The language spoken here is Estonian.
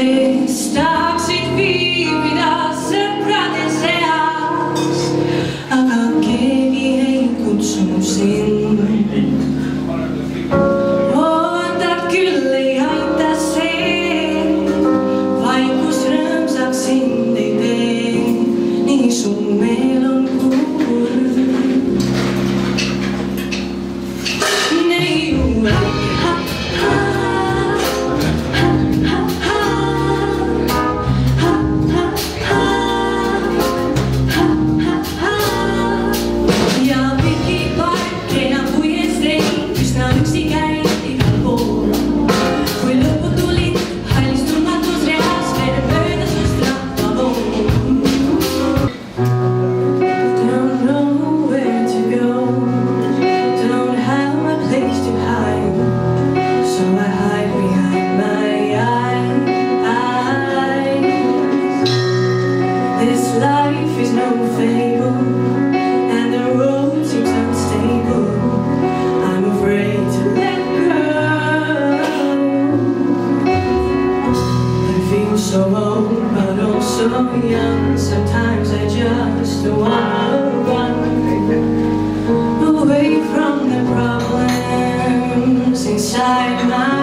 kestaksid viibida sõprade seas, aga keegi ei kutsunud sind. Ootad küll ei aita see, vaikus rõõmsaks sind ei tee, nii su meel on kurb. Neiu life is no fable, and the road seems unstable. I'm afraid to let go. I feel so old, but also young. Sometimes I just wanna run away from the problems inside my